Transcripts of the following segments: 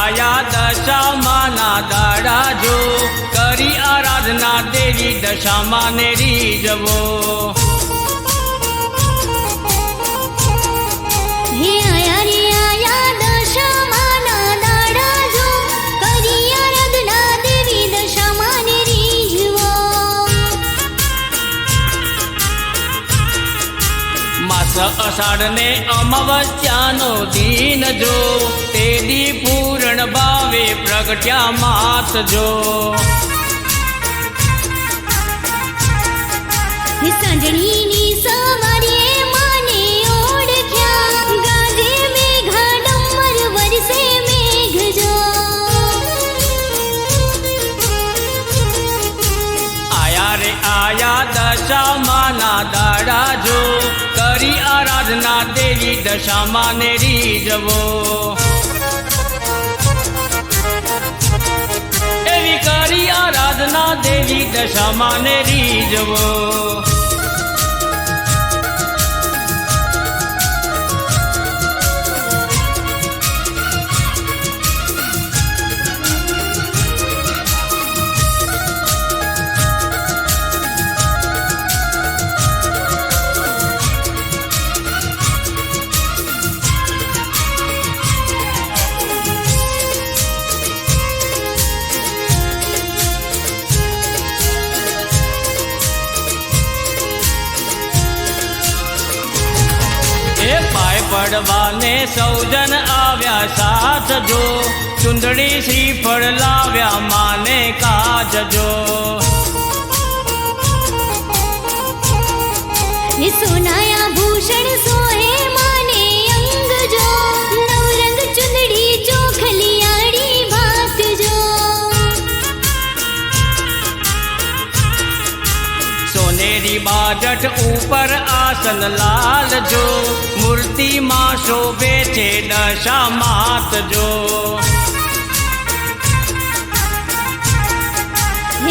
आया दशामाना दाड़ा जो करी आराधना देवी दशामा ने रीजवो। हे आया रे आया दशामाना दाड़ा जो करी आराधना देवी दशामा ने रीजवो। मास अषाढ़ ने अमावस्यानो दीन जो तेदी पूर्ण भावे प्रगट्या मात जो। सांजणीनी सवारे माने ओळख्या गाजे मेघा डंबर वरसे मेघ जो। आया रे आया दशामाना दाड़ा जो करी आराधना देवी दशामा ने रीजवो। एवी करी आराधना देवी दशामा ने रीजवो। पाय पड़वाने सौजन आव्या साथ जो चुंदड़ी श्रीफल लाव्या माने काज जो। सोनाया भूषण सोहे माने अंग जो नवरंग चुंदड़ी चोखलियाड़ी भात जो। सोनेरी बाजट ऊपर आसन लाल जो मूर्ति मां शोभे छे दशा मात जो।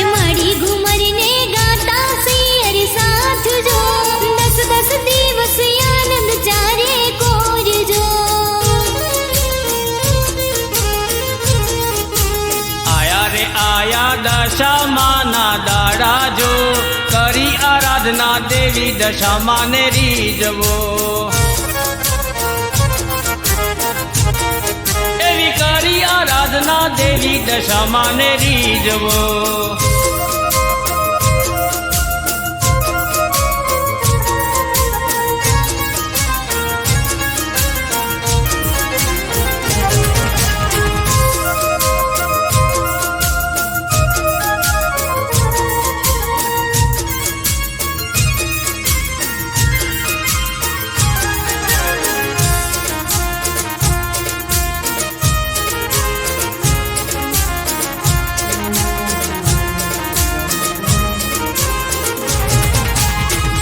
माड़ी घुमर ने गाता सियर साथ जो 10-10 दिवस आनंद चारे कोर जो। आया रे आया दशामाना दाड़ा जो करी आराधना देवी दशामा ने रीजवो। एवी करी आराधना देवी दशामा ने रीजवो।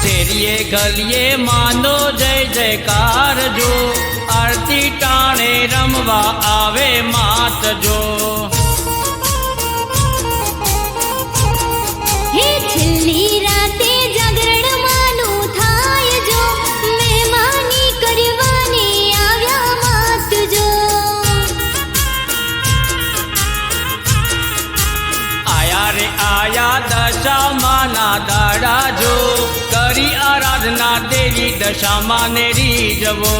शेरिये गलिये मानो जय जयकार जो आरती टाणे रमवा आवे मात जो। हे छेल्ली राते जागरण मानु थाय जो मेहमानी करवाने आव्या मात जो। आया रे आया दशामाना दाड़ा जो करी आराधना देवी दशामा ने रीजवो।